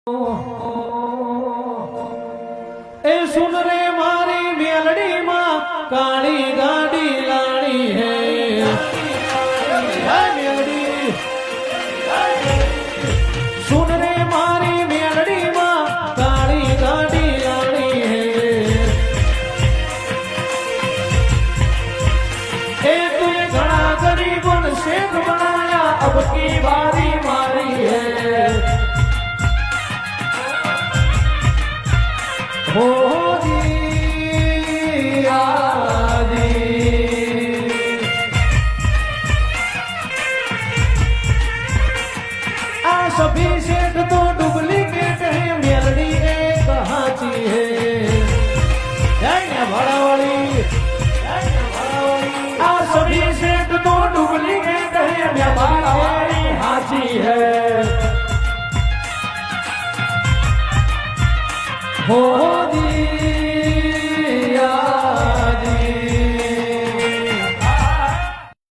ए सुन रे मारी मेलड़ी माँ काली गाड़ी लानी है मेलड़ी सुन रे मारी मेलड़ी माँ काली गाड़ी लानी है ए तुझे घना गरीबों ने शेख बनाया अब की बारी मारी है हो सभी सेठ तो डुप्लीकेट है मेलड़ी एक हाथी है भाड़ावाली सभी सेठ तो डुप्लीकेट है भाड़ावाली हाथी है हो